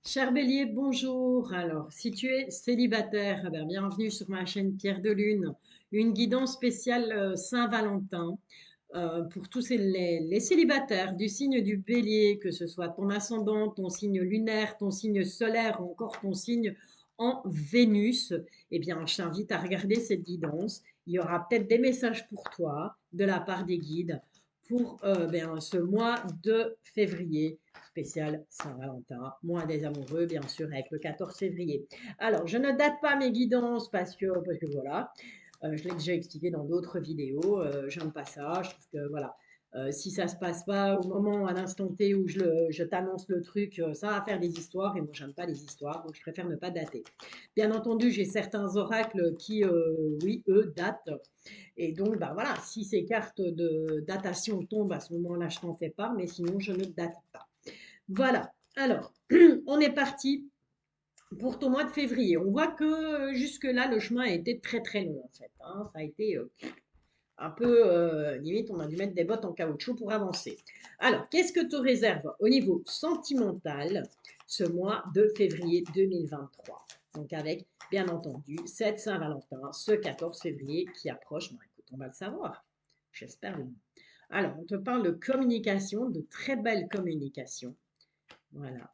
Cher Bélier, bonjour. Alors, si tu es célibataire, eh bien, bienvenue sur ma chaîne Pierre de Lune, une guidance spéciale Saint-Valentin pour tous les célibataires du signe du Bélier, que ce soit ton ascendant, ton signe lunaire, ton signe solaire ou encore ton signe en Vénus. Eh bien, je t'invite à regarder cette guidance. Il y aura peut-être des messages pour toi de la part des guides pour ce mois de février spécial Saint-Valentin, mois des amoureux, bien sûr, avec le 14 février. Alors, je ne date pas mes guidances parce que voilà, je l'ai déjà expliqué dans d'autres vidéos, j'aime pas ça, je trouve que voilà, si ça se passe pas au moment, à l'instant T où je t'annonce le truc, ça va faire des histoires et moi j'aime pas les histoires, donc je préfère ne pas dater. Bien entendu, j'ai certains oracles qui, oui, eux, datent. Et donc, bah voilà, si ces cartes de datation tombent à ce moment-là, je t'en fais part, mais sinon, je ne date pas. Voilà. Alors, on est parti pour ton mois de février. On voit que jusque-là, le chemin a été très très long en fait, hein. Ça a été un peu limite, on a dû mettre des bottes en caoutchouc pour avancer. Alors, qu'est-ce que te réserve au niveau sentimental ce mois de février 2023? Donc, avec bien entendu cette Saint-Valentin, ce 14 février qui approche. Bon, écoute, on va le savoir. J'espère bien. Alors, on te parle de communication, de très belle communication. Voilà.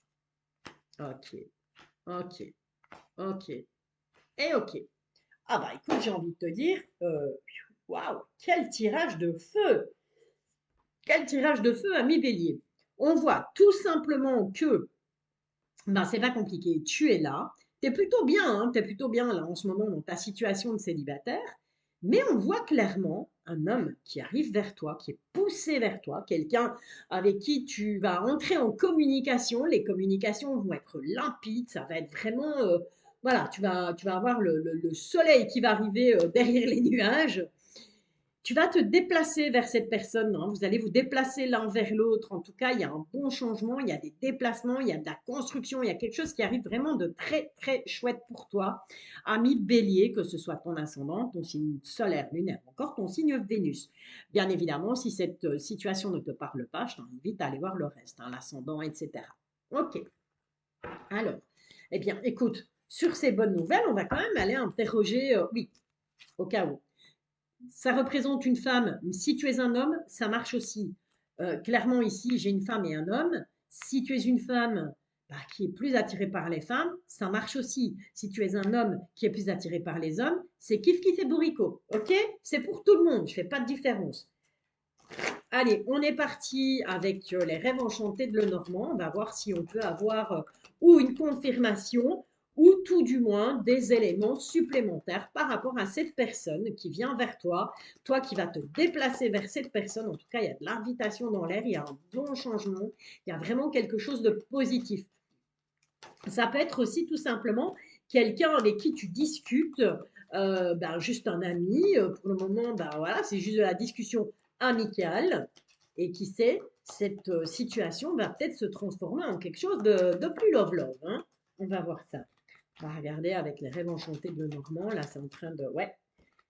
Ok, ok, ok et ok. Ah bah écoute, j'ai envie de te dire, waouh, quel tirage de feu! Quel tirage de feu à mi-bélier. On voit tout simplement que ben, c'est pas compliqué, tu es là, tu es plutôt bien, hein, tu es plutôt bien là en ce moment dans ta situation de célibataire, mais on voit clairement un homme qui arrive vers toi, qui est poussé vers toi, quelqu'un avec qui tu vas entrer en communication, les communications vont être limpides, ça va être vraiment, voilà, tu vas avoir le soleil qui va arriver derrière les nuages, tu vas te déplacer vers cette personne, hein. Vous allez vous déplacer l'un vers l'autre. En tout cas, il y a un bon changement, il y a des déplacements, il y a de la construction, il y a quelque chose qui arrive vraiment de très, très chouette pour toi. Ami bélier, que ce soit ton ascendant, ton signe solaire, lunaire, encore ton signe Vénus. Bien évidemment, si cette situation ne te parle pas, je t'invite à aller voir le reste, hein, l'ascendant, etc. Ok. Alors, eh bien, écoute, sur ces bonnes nouvelles, on va quand même aller interroger, oui, au cas où ça représente une femme. Si tu es un homme, ça marche aussi. Clairement, ici, j'ai une femme et un homme. Si tu es une femme bah, qui est plus attirée par les femmes, ça marche aussi. Si tu es un homme qui est plus attiré par les hommes, c'est kiff kiff et bourricot. Ok? C'est pour tout le monde. Je ne fais pas de différence. Allez, on est parti avec les rêves enchantés de Lenormand. On va voir si on peut avoir ou une confirmation ou tout du moins des éléments supplémentaires par rapport à cette personne qui vient vers toi, toi qui vas te déplacer vers cette personne. En tout cas, il y a de l'invitation dans l'air, il y a un bon changement, il y a vraiment quelque chose de positif. Ça peut être aussi tout simplement quelqu'un avec qui tu discutes, ben, juste un ami. Pour le moment, ben, voilà, c'est juste de la discussion amicale. Et qui sait, cette situation va peut-être se transformer en quelque chose de plus love-love, hein. On va voir ça. On va regarder avec les rêves enchantés de Normand. Là, c'est en train de... Ouais,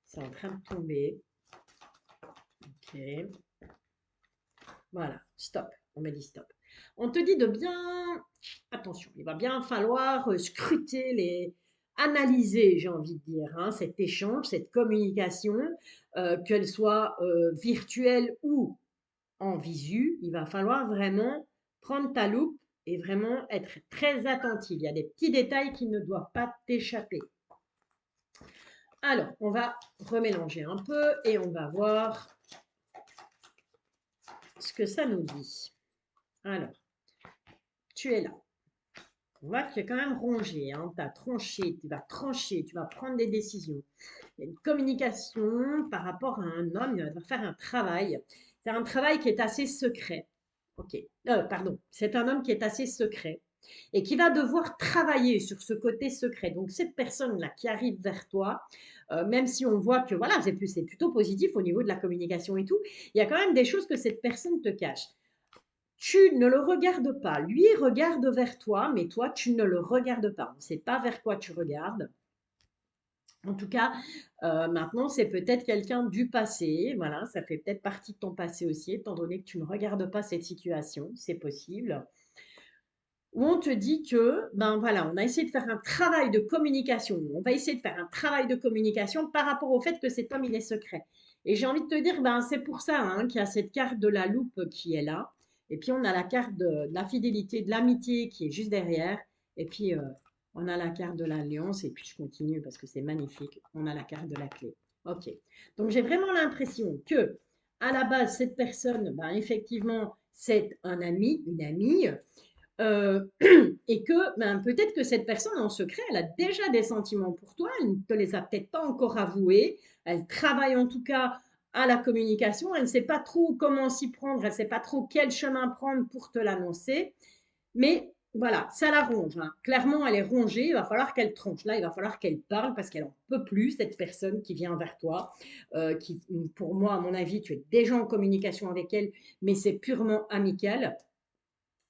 c'est en train de tomber. Ok. Voilà, stop. On me dit stop. On te dit de bien... Attention, il va bien falloir scruter analyser, j'ai envie de dire, hein, cet échange, cette communication, qu'elle soit virtuelle ou en visu. Il va falloir vraiment prendre ta loupe et vraiment être très attentive. Il y a des petits détails qui ne doivent pas t'échapper. Alors, on va remélanger un peu et on va voir ce que ça nous dit. Alors, tu es là. On voit que tu es quand même rongé, hein, tu as tranché, tu vas trancher, tu vas prendre des décisions. Il y a une communication par rapport à un homme, il va faire un travail. C'est un travail qui est assez secret. Ok, pardon, c'est un homme qui est assez secret et qui va devoir travailler sur ce côté secret. Donc cette personne-là qui arrive vers toi, même si on voit que voilà, c'est plutôt positif au niveau de la communication et tout, il y a quand même des choses que cette personne te cache. Tu ne le regardes pas. Lui regarde vers toi, mais toi, tu ne le regardes pas. On ne sait pas vers quoi tu regardes. En tout cas, maintenant, c'est peut-être quelqu'un du passé. Voilà, ça fait peut-être partie de ton passé aussi, étant donné que tu ne regardes pas cette situation. C'est possible. où on te dit que, ben voilà, on a essayé de faire un travail de communication. On va essayer de faire un travail de communication par rapport au fait que cet homme, il est secret. Et j'ai envie de te dire, ben c'est pour ça hein, qu'il y a cette carte de la loupe qui est là. Et puis on a la carte de la fidélité, de l'amitié qui est juste derrière. Et puis on a la carte de l'alliance. Et puis je continue parce que c'est magnifique. On a la carte de la clé. Ok. Donc j'ai vraiment l'impression que à la base, cette personne, ben, effectivement, c'est un ami, une amie. Euh, et que ben, peut-être que cette personne en secret, elle a déjà des sentiments pour toi, elle ne te les a peut-être pas encore avoués, elle travaille en tout cas à la communication, elle ne sait pas trop comment s'y prendre, elle ne sait pas trop quel chemin prendre pour te l'annoncer, mais voilà, ça la ronge. Hein. Clairement, elle est rongée, il va falloir qu'elle tranche. Là, il va falloir qu'elle parle parce qu'elle en peut plus, cette personne qui vient vers toi, qui, pour moi, à mon avis, tu es déjà en communication avec elle, mais c'est purement amical.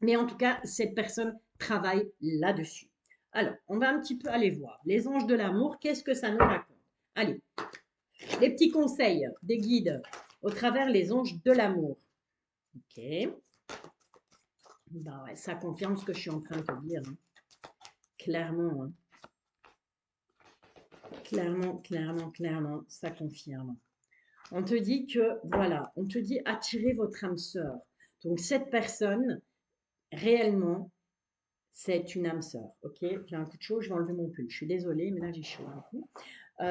Mais en tout cas, cette personne travaille là-dessus. Alors, on va un petit peu aller voir. Les anges de l'amour, qu'est-ce que ça nous raconte? Allez, les petits conseils des guides au travers les anges de l'amour. Ok. Bah ouais, ça confirme ce que je suis en train de te dire. Hein. Clairement, hein. Clairement, clairement, clairement, ça confirme. On te dit que, voilà, on te dit attirez votre âme sœur. Donc, cette personne, réellement, c'est une âme sœur. Ok, j'ai un coup de chaud, je vais enlever mon pull. Je suis désolée, mais là j'ai chaud un coup.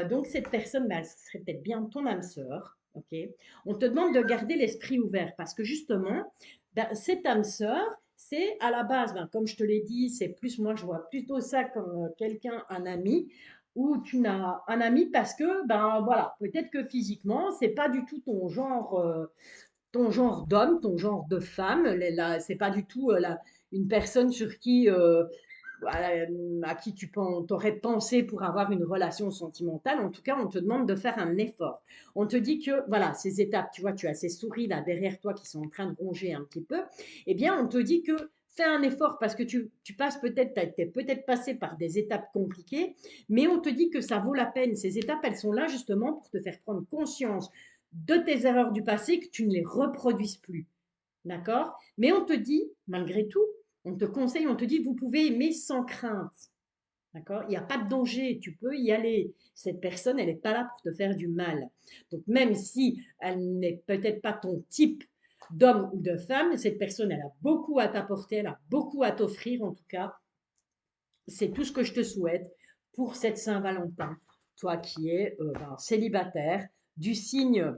Donc cette personne, bah, ce serait peut-être bien ton âme sœur. Ok, on te demande de garder l'esprit ouvert parce que justement, bah, cette âme sœur, c'est à la base, ben, comme je te l'ai dit, c'est plus moi je vois plutôt ça comme quelqu'un, un ami, où tu n'as un ami parce que ben voilà, peut-être que physiquement c'est pas du tout ton genre d'homme, ton genre de femme. C'est pas du tout une personne sur qui, à qui tu aurais pensé pour avoir une relation sentimentale. En tout cas, on te demande de faire un effort. On te dit que, voilà, ces étapes, tu vois, tu as ces souris là derrière toi qui sont en train de ronger un petit peu. Eh bien, on te dit que fais un effort parce que tu passes peut-être, tu es peut-être passé par des étapes compliquées, mais on te dit que ça vaut la peine. Ces étapes, elles sont là justement pour te faire prendre conscience de tes erreurs du passé, que tu ne les reproduises plus. D'accord? Mais on te dit, malgré tout, on te conseille, on te dit, vous pouvez aimer sans crainte. D'accord? Il n'y a pas de danger, tu peux y aller. Cette personne, elle n'est pas là pour te faire du mal. Donc, même si elle n'est peut-être pas ton type d'homme ou de femme, cette personne, elle a beaucoup à t'apporter, elle a beaucoup à t'offrir en tout cas. C'est tout ce que je te souhaite pour cette Saint-Valentin. Toi qui es célibataire, du signe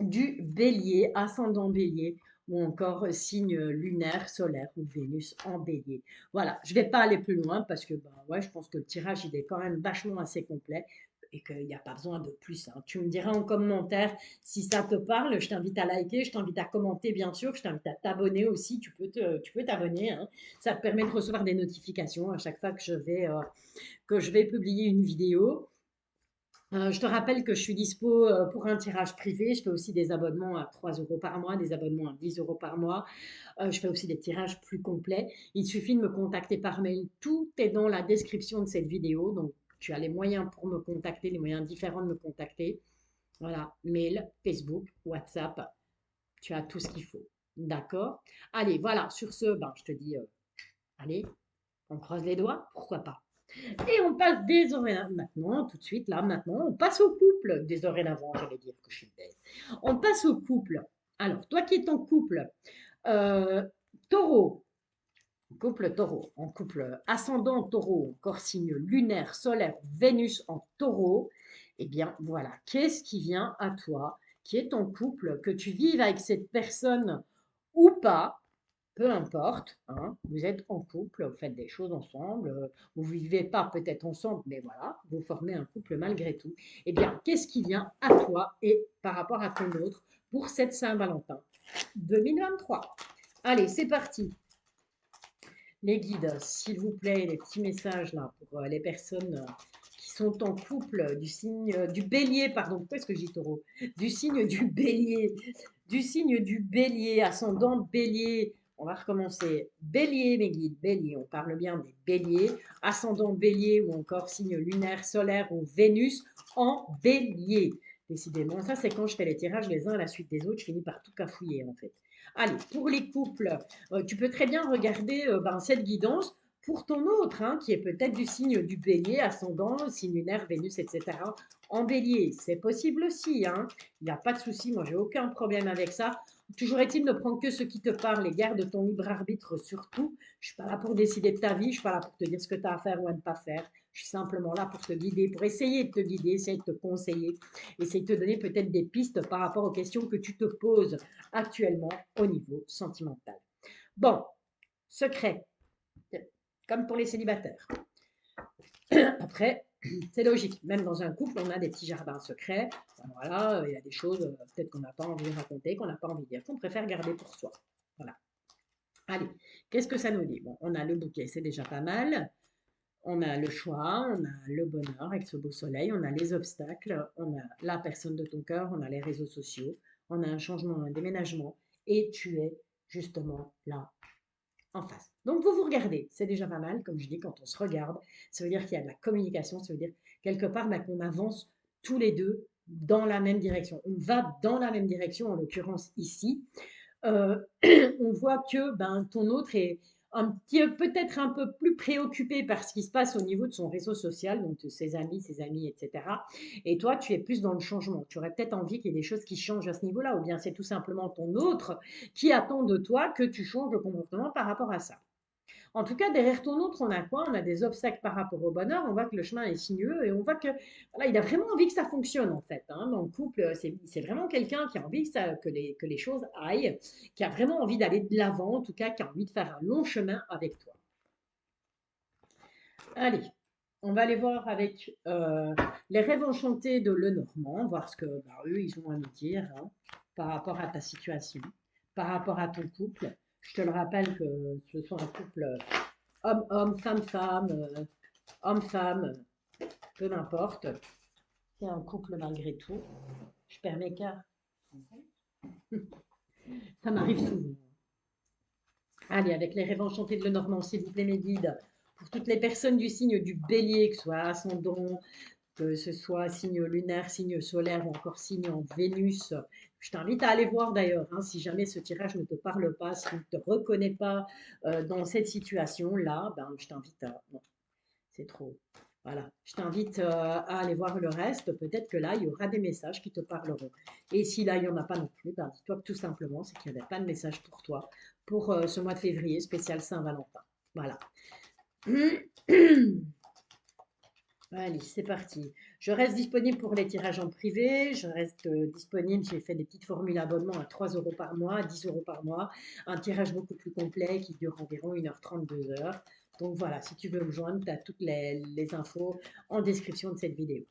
du bélier, ascendant bélier, ou encore signe lunaire, solaire ou Vénus en bélier. Voilà, je ne vais pas aller plus loin parce que ouais, je pense que le tirage il est quand même vachement assez complet et qu'il n'y a pas besoin de plus. Hein. Tu me diras en commentaire si ça te parle. Je t'invite à liker, je t'invite à commenter bien sûr, je t'invite à t'abonner aussi. Tu peux t'abonner. Hein. Ça te permet de recevoir des notifications à chaque fois que je vais publier une vidéo. Je te rappelle que je suis dispo pour un tirage privé. Je fais aussi des abonnements à 3 euros par mois, des abonnements à 10 euros par mois. Je fais aussi des tirages plus complets. Il suffit de me contacter par mail. Tout est dans la description de cette vidéo. Donc, tu as les moyens pour me contacter, les moyens différents de me contacter. Voilà, mail, Facebook, WhatsApp. Tu as tout ce qu'il faut. D'accord? Allez, voilà, sur ce, ben, je te dis, allez, on croise les doigts, pourquoi pas? Et on passe désormais, maintenant, tout de suite, là, maintenant, on passe au couple. Désormais, j'allais dire que je suis bête. On passe au couple. Alors, toi qui es en couple, euh, taureau, en couple ascendant taureau, encore signe lunaire, solaire, Vénus en taureau, eh bien, voilà, qu'est-ce qui vient à toi, qui est en couple, que tu vives avec cette personne ou pas, peu importe, hein, vous êtes en couple, vous faites des choses ensemble, vous ne vivez pas peut-être ensemble, mais voilà, vous formez un couple malgré tout. Eh bien, qu'est-ce qui vient à toi et par rapport à ton autre pour cette Saint-Valentin 2023? Allez, c'est parti. Les guides, s'il vous plaît, les petits messages là pour les personnes qui sont en couple du signe du bélier, pardon, pourquoi est-ce que j'ai taureau? Du signe du signe du bélier, ascendant bélier. On va recommencer. Bélier, mes guides, bélier, on parle bien des béliers, ascendant bélier ou encore signe lunaire, solaire ou Vénus en bélier. Décidément, ça c'est quand je fais les tirages les uns à la suite des autres, je finis par tout cafouiller en fait. Allez, pour les couples, tu peux très bien regarder ben, cette guidance pour ton autre, hein, qui est peut-être du signe du bélier, ascendant, signe lunaire, Vénus, etc. En bélier, c'est possible aussi, hein. Il n'y a pas de souci, moi j'ai aucun problème avec ça. Toujours est-il, ne prends que ce qui te parle et garde ton libre arbitre surtout. Je suis pas là pour décider de ta vie, je suis pas là pour te dire ce que tu as à faire ou à ne pas faire. Je suis simplement là pour te guider, pour essayer de te guider, essayer de te conseiller, essayer de te donner peut-être des pistes par rapport aux questions que tu te poses actuellement au niveau sentimental. Bon, secret, comme pour les célibataires. Après, c'est logique, même dans un couple, on a des petits jardins secrets. Voilà, il y a des choses peut-être qu'on n'a pas envie de raconter, qu'on n'a pas envie de dire, qu'on préfère garder pour soi. Voilà. Allez, qu'est-ce que ça nous dit? Bon, on a le bouquet, c'est déjà pas mal. On a le choix, on a le bonheur avec ce beau soleil, on a les obstacles, on a la personne de ton cœur, on a les réseaux sociaux, on a un changement, un déménagement, et tu es justement là en face. Donc vous vous regardez, c'est déjà pas mal, comme je dis, quand on se regarde, ça veut dire qu'il y a de la communication, ça veut dire quelque part bah, qu'on avance tous les deux dans la même direction. On va dans la même direction, en l'occurrence ici, euh, on voit que ben, ton autre est peut-être un peu plus préoccupé par ce qui se passe au niveau de son réseau social, donc de ses amis, etc. Et toi, tu es plus dans le changement. Tu aurais peut-être envie qu'il y ait des choses qui changent à ce niveau-là, ou bien c'est tout simplement ton autre qui attend de toi que tu changes de comportement par rapport à ça. En tout cas, derrière ton autre, on a quoi? On a des obstacles par rapport au bonheur. On voit que le chemin est sinueux et on voit que voilà, il a vraiment envie que ça fonctionne en fait, hein. Dans le couple, c'est vraiment quelqu'un qui a envie que les choses aillent, qui a vraiment envie d'aller de l'avant, en tout cas, qui a envie de faire un long chemin avec toi. Allez, on va aller voir avec les rêves enchantés de Lenormand, voir ce que bah, eux, ils ont à nous dire hein, par rapport à ta situation, par rapport à ton couple. Je te le rappelle que ce soit un couple homme-homme, femme-femme, homme-femme, peu m'importe. C'est un couple malgré tout. Je perds mes cartes. Ça m'arrive souvent. Allez, avec les rêves enchantés de Lenormand, s'il vous plaît, mes guides. Pour toutes les personnes du signe du bélier, que ce soit ascendant, que ce soit signe lunaire, signe solaire ou encore signe en Vénus. Je t'invite à aller voir d'ailleurs, hein, si jamais ce tirage ne te parle pas, si tu ne te reconnais pas dans cette situation-là, ben, je t'invite à... Non, c'est trop. Voilà, je t'invite à aller voir le reste. Peut-être que là, il y aura des messages qui te parleront. Et si là, il n'y en a pas non plus, ben, dis-toi que tout simplement, c'est qu'il n'y avait pas de message pour toi pour ce mois de février spécial Saint-Valentin. Voilà. Allez, c'est parti. Je reste disponible pour les tirages en privé. Je reste disponible. J'ai fait des petites formules abonnement à 3 euros par mois, 10 euros par mois. Un tirage beaucoup plus complet qui dure environ 1h30, 2 heures. Donc voilà, si tu veux me joindre, tu as toutes les infos en description de cette vidéo.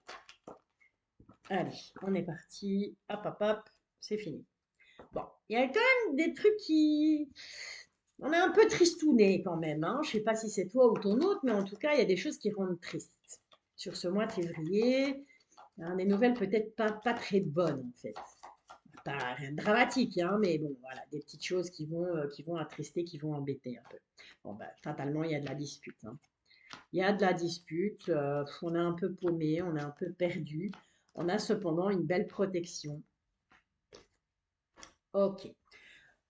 Allez, on est parti. Hop, hop, hop, c'est fini. Bon, il y a quand même des trucs qui... On est un peu tristouné quand même, hein. Je ne sais pas si c'est toi ou ton autre, mais en tout cas, il y a des choses qui rendent triste. Sur ce mois de février, hein, des nouvelles peut-être pas très bonnes en fait. Pas rien de dramatique, hein, mais bon, voilà, des petites choses qui vont attrister, qui vont embêter un peu. Bon, bah, fatalement, il y a de la dispute, hein. Il y a de la dispute, on est un peu paumé, on est un peu perdu. On a cependant une belle protection. Ok.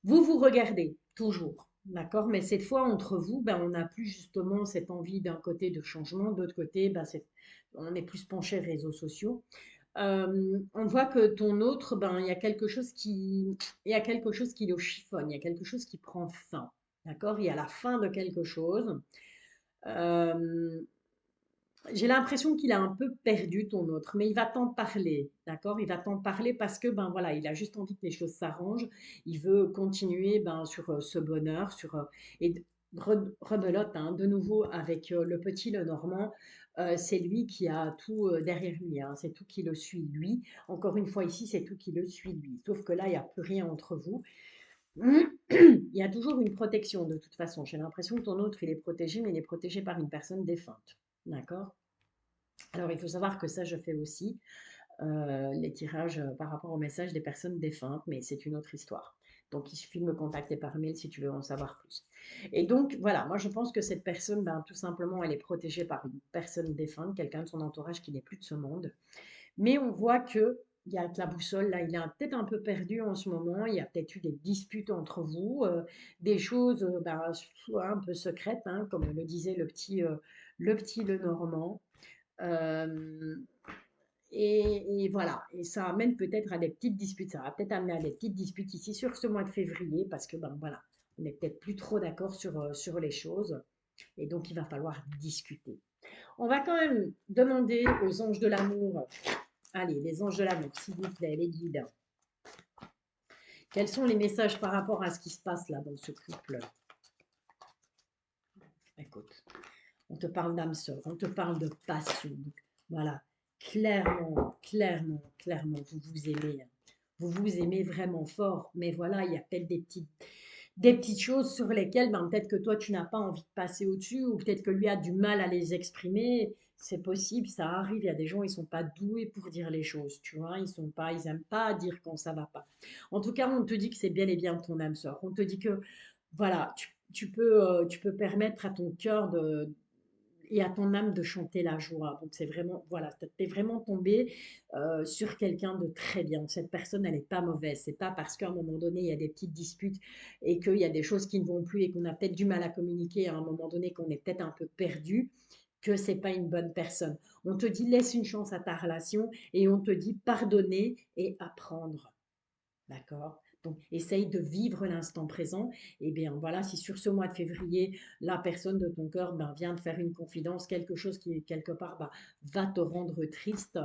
Vous vous regardez toujours, d'accord? Mais cette fois, entre vous, ben, on n'a plus justement cette envie d'un côté de changement, de l'autre côté, ben, on est plus penché réseaux sociaux. On voit que ton autre, ben, il y a quelque chose qui le chiffonne, il y a quelque chose qui prend fin, d'accord? Il y a la fin de quelque chose. Euh, j'ai l'impression qu'il a un peu perdu ton autre, mais il va t'en parler, d'accord? Il va t'en parler parce que ben voilà, il a juste envie que les choses s'arrangent. Il veut continuer ben sur ce bonheur, et rebelote hein, de nouveau avec le petit Lenormand. C'est lui qui a tout derrière lui, hein, c'est tout qui le suit lui. Encore une fois ici, c'est tout qui le suit lui. Sauf que là, il n'y a plus rien entre vous. Il y a toujours une protection de toute façon. J'ai l'impression que ton autre, il est protégé, mais il est protégé par une personne défunte. D'accord? Alors, il faut savoir que ça, je fais aussi les tirages par rapport aux messages des personnes défuntes, mais c'est une autre histoire. Donc, il suffit de me contacter par mail si tu veux en savoir plus. Et donc, voilà, moi, je pense que cette personne, ben, tout simplement, elle est protégée par une personne défunte, quelqu'un de son entourage qui n'est plus de ce monde. Mais on voit que il y a que la boussole, là, il est peut-être un peu perdu en ce moment. Il y a peut-être eu des disputes entre vous, des choses bah, soit un peu secrètes, hein, comme le disait le petit Lenormand. Euh, et voilà, et ça amène peut-être à des petites disputes. Ça va peut-être amener à des petites disputes ici sur ce mois de février, parce que ben voilà, on n'est peut-être plus trop d'accord sur les choses, et donc il va falloir discuter. On va quand même demander aux anges de l'amour, allez, les anges de l'amour, s'il vous plaît, les guides, quels sont les messages par rapport à ce qui se passe là dans ce couple? Écoute, on te parle d'âme sœur, on te parle de passion. Donc, voilà, clairement, clairement, clairement, vous vous aimez, hein. Vous vous aimez vraiment fort, mais voilà, il y a peut-être des petites choses sur lesquelles ben, peut-être que toi, tu n'as pas envie de passer au-dessus, ou peut-être que lui a du mal à les exprimer. C'est possible, ça arrive. Il y a des gens, ils sont pas doués pour dire les choses, tu vois. Ils aiment pas dire quand ça va pas. En tout cas, on te dit que c'est bel et bien ton âme sœur. On te dit que, voilà, tu peux permettre à ton cœur et à ton âme de chanter la joie. Donc c'est vraiment, voilà, tu es vraiment tombé sur quelqu'un de très bien. Cette personne, elle n'est pas mauvaise. C'est pas parce qu'à un moment donné, il y a des petites disputes et qu'il y a des choses qui ne vont plus et qu'on a peut-être du mal à communiquer à un moment donné, qu'on est peut-être un peu perdu, que c'est pas une bonne personne. On te dit laisse une chance à ta relation et on te dit pardonner et apprendre. D'accord? Donc, essaye de vivre l'instant présent. Et bien, voilà, si sur ce mois de février, la personne de ton cœur ben, vient de faire une confidence, quelque chose qui, quelque part, bah, va te rendre triste,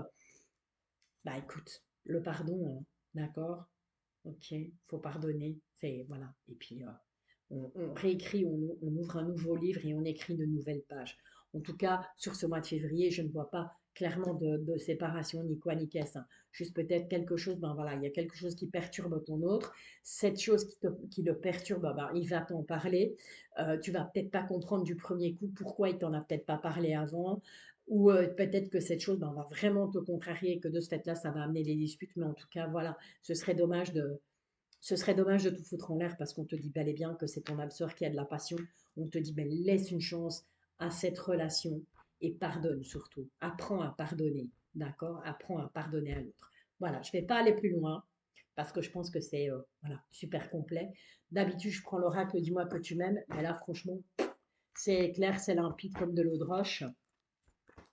bah écoute, le pardon, hein, d'accord? Ok, faut pardonner. C'est, voilà. Et puis, on réécrit, on ouvre un nouveau livre et on écrit de nouvelles pages. En tout cas, sur ce mois de février, je ne vois pas clairement de séparation, ni quoi, ni qu'est-ce, hein. Juste peut-être quelque chose, ben voilà, il y a quelque chose qui perturbe ton autre. Cette chose qui le perturbe, ben, il va t'en parler. Tu vas peut-être pas comprendre du premier coup pourquoi il t'en a peut-être pas parlé avant. Ou peut-être que cette chose ben, va vraiment te contrarier et que de ce fait-là, ça va amener des disputes. Mais en tout cas, voilà, ce serait dommage ce serait dommage de tout foutre en l'air parce qu'on te dit bel et bien que c'est ton âme sœur qui a de la passion. On te dit, ben, laisse une chance à cette relation et pardonne surtout. Apprends à pardonner, d'accord? Apprends à pardonner à l'autre. Voilà, je ne vais pas aller plus loin parce que je pense que c'est voilà, super complet. D'habitude, je prends l'oracle, dis-moi que tu m'aimes, mais là, franchement, c'est clair, c'est limpide comme de l'eau de roche.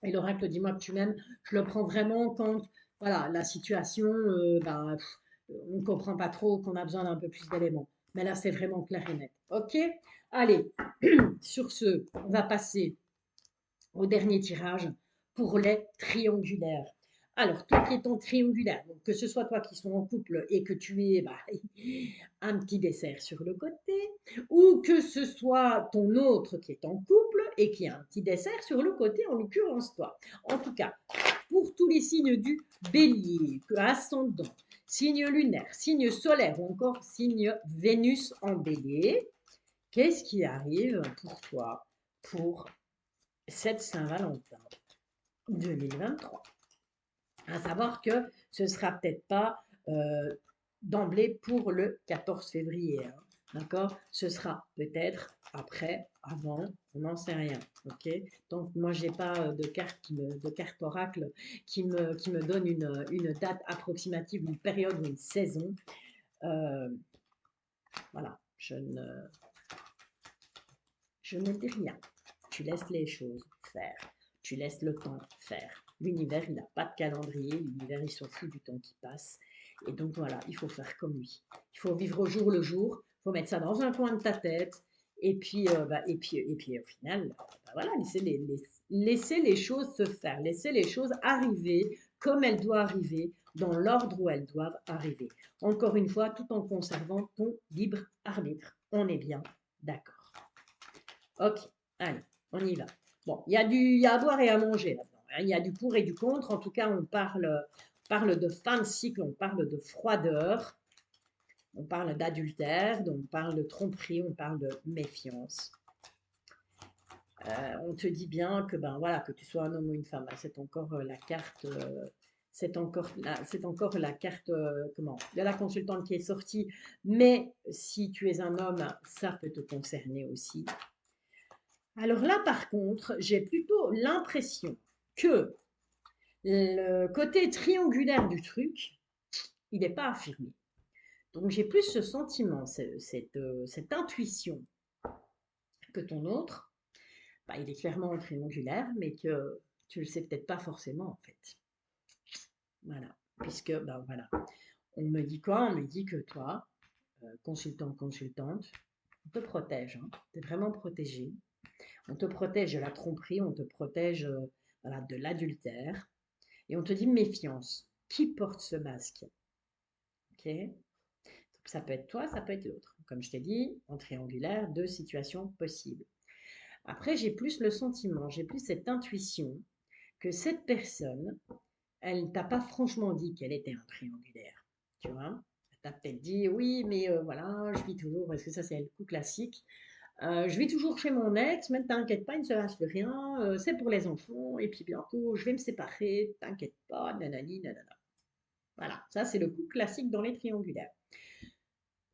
Et l'oracle, dis-moi que tu m'aimes, je le prends vraiment quand voilà, la situation, ben, on ne comprend pas trop, qu'on a besoin d'un peu plus d'éléments. Mais là, c'est vraiment clair et net. OK? Allez, sur ce, on va passer au dernier tirage pour les triangulaires. Alors, toi qui es en triangulaire, donc que ce soit toi qui sois en couple et que tu aies bah, un petit dessert sur le côté, ou que ce soit ton autre qui est en couple et qui a un petit dessert sur le côté, en l'occurrence toi. En tout cas, pour tous les signes du bélier, ascendant, signe lunaire, signe solaire ou encore signe Vénus en bélier, qu'est-ce qui arrive pour toi pour cette Saint-Valentin 2023? À savoir que ce sera peut-être pas d'emblée pour le 14 février, hein, d'accord? Ce sera peut-être après, avant, on n'en sait rien, ok? Donc moi j'ai pas de carte oracle qui me donne une date approximative, une période ou une saison. Euh, voilà, je ne dis rien. Tu laisses les choses faire. Tu laisses le temps faire. L'univers, il n'a pas de calendrier. L'univers, il s'en fout du temps qui passe. Et donc voilà, il faut faire comme lui. Il faut vivre au jour le jour. Il faut mettre ça dans un coin de ta tête. Et puis au final, bah voilà, laisser les choses se faire. Laisser les choses arriver comme elles doivent arriver, dans l'ordre où elles doivent arriver. Encore une fois, tout en conservant ton libre arbitre. On est bien d'accord. Ok, allez, on y va. Bon, il y a à boire et à manger là-dedans, hein. Il y a du pour et du contre. En tout cas, parle de fin de cycle, on parle de froideur, on parle d'adultère, on parle de tromperie, on parle de méfiance. On te dit bien que ben voilà, que tu sois un homme ou une femme, c'est encore la carte. C'est encore la carte comment, de la consultante qui est sortie. Mais si tu es un homme, ça peut te concerner aussi. Alors là, par contre, j'ai plutôt l'impression que le côté triangulaire du truc, il n'est pas affirmé. Donc j'ai plus ce sentiment, cette intuition que ton autre, bah, il est clairement en triangulaire, mais que tu le sais peut-être pas forcément en fait. Voilà. Puisque, ben voilà, on me dit quoi? On me dit que toi, consultant, consultante, on te protège, hein. Tu es vraiment protégé. On te protège de la tromperie, on te protège voilà, de l'adultère. Et on te dit méfiance. Qui porte ce masque? Ok. Donc, ça peut être toi, ça peut être l'autre. Comme je t'ai dit, en triangulaire, deux situations possibles. Après, j'ai plus le sentiment, j'ai plus cette intuition que cette personne, elle ne t'a pas franchement dit qu'elle était un triangulaire. Tu vois? Elle t'a peut-être dit, oui, mais voilà, je vis toujours, parce que ça, c'est le coup classique. Je vis toujours chez mon ex, mais t'inquiète pas, il ne se passe plus rien, c'est pour les enfants, et puis bientôt, je vais me séparer, t'inquiète pas, nanani, nanana. Voilà, ça, c'est le coup classique dans les triangulaires.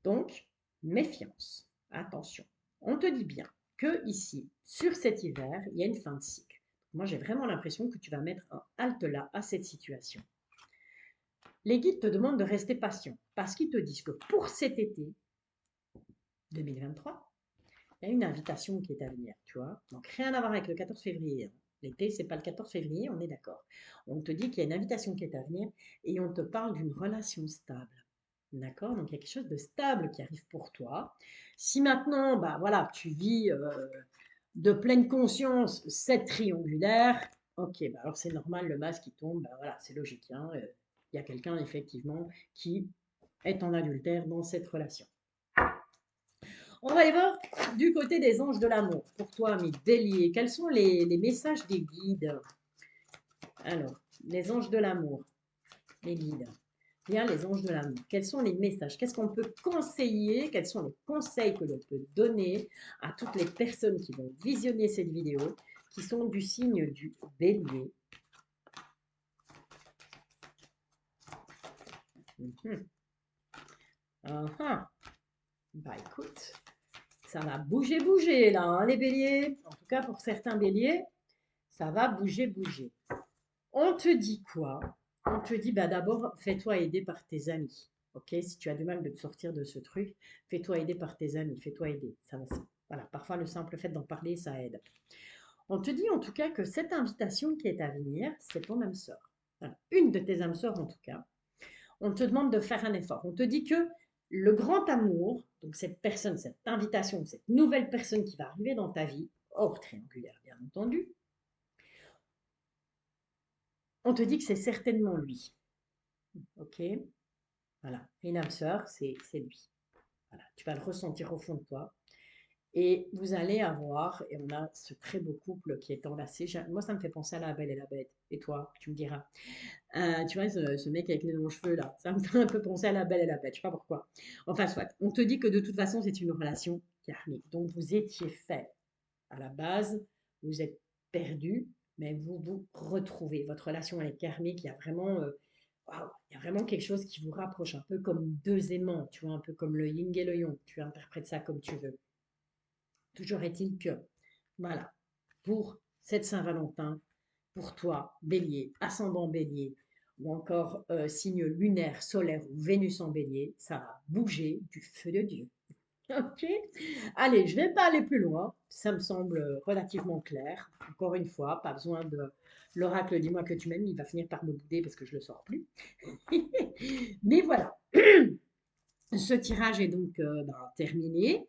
Donc, méfiance, attention. On te dit bien que ici, sur cet hiver, il y a une fin de cycle. Moi, j'ai vraiment l'impression que tu vas mettre un halte là à cette situation. Les guides te demandent de rester patient parce qu'ils te disent que pour cet été 2023, il y a une invitation qui est à venir, tu vois. Donc, rien à voir avec le 14 février, hein. L'été, c'est pas le 14 février, on est d'accord. On te dit qu'il y a une invitation qui est à venir et on te parle d'une relation stable. D'accord? Donc, il y a quelque chose de stable qui arrive pour toi. Si maintenant, bah voilà, tu vis de pleine conscience cette triangulaire, ok, bah alors c'est normal, le masque qui tombe, bah voilà, c'est logique, hein. Il y a quelqu'un, effectivement, qui est en adultère dans cette relation. On va aller voir du côté des anges de l'amour. Pour toi, mes déliés, quels sont les messages des guides? Alors, les anges de l'amour, les guides. Bien, les anges de l'amour. Quels sont les messages? Qu'est-ce qu'on peut conseiller? Quels sont les conseils que l'on peut donner à toutes les personnes qui vont visionner cette vidéo, qui sont du signe du bélier? Mhm. Bah écoute, ça va bouger, bouger là, hein, les béliers. En tout cas, pour certains béliers, ça va bouger, bouger. On te dit quoi? On te dit, bah d'abord, fais-toi aider par tes amis. Ok? Si tu as du mal de te sortir de ce truc, fais-toi aider par tes amis. Fais-toi aider. Voilà, parfois le simple fait d'en parler, ça aide. On te dit en tout cas que cette invitation qui est à venir, c'est ton âme sœur. Voilà, une de tes âmes sœurs en tout cas. On te demande de faire un effort. On te dit que le grand amour, donc cette personne, cette invitation, cette nouvelle personne qui va arriver dans ta vie, hors triangulaire bien entendu, on te dit que c'est certainement lui. Ok? Voilà, une âme sœur, c'est lui. Voilà, tu vas le ressentir au fond de toi. Et vous allez avoir, et on a ce très beau couple qui est enlacé. Moi, ça me fait penser à La Belle et la Bête. Et toi, tu me diras. Tu vois, ce mec avec les longs cheveux là, ça me fait un peu penser à La Belle et la Bête. Je sais pas pourquoi. Enfin, soit. On te dit que de toute façon, c'est une relation karmique. Donc, vous étiez fait à la base, vous êtes perdu, mais vous vous retrouvez. Votre relation elle est karmique. Il y a vraiment waouh, il y a vraiment quelque chose qui vous rapproche, un peu comme deux aimants, tu vois, un peu comme le yin et le yang, tu interprètes ça comme tu veux. Toujours est-il que, voilà, pour cette Saint-Valentin, pour toi, bélier, ascendant bélier, ou encore signe lunaire, solaire ou Vénus en bélier, ça va bouger du feu de Dieu. Ok. Allez, je ne vais pas aller plus loin. Ça me semble relativement clair. Encore une fois, pas besoin de l'oracle dis-moi que tu m'aimes. Il va finir par me bouder parce que je ne le sors plus. Mais voilà. Ce tirage est donc terminé.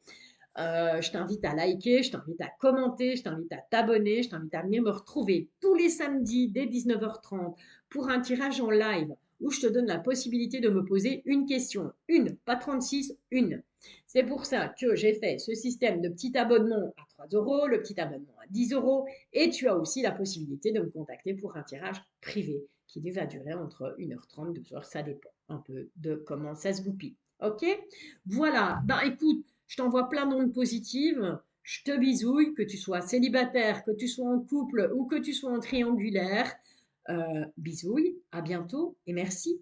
Je t'invite à liker, je t'invite à commenter, je t'invite à t'abonner, je t'invite à venir me retrouver tous les samedis dès 19h30 pour un tirage en live où je te donne la possibilité de me poser une question. Une, pas 36, une. C'est pour ça que j'ai fait ce système de petit abonnement à 3 euros, le petit abonnement à 10 euros et tu as aussi la possibilité de me contacter pour un tirage privé qui va durer entre 1h30, 2h, ça dépend un peu de comment ça se goupille. Ok? Voilà, bah écoute, je t'envoie plein d'ondes positives. Je te bisouille, que tu sois célibataire, que tu sois en couple ou que tu sois en triangulaire. Bisouille, à bientôt et merci.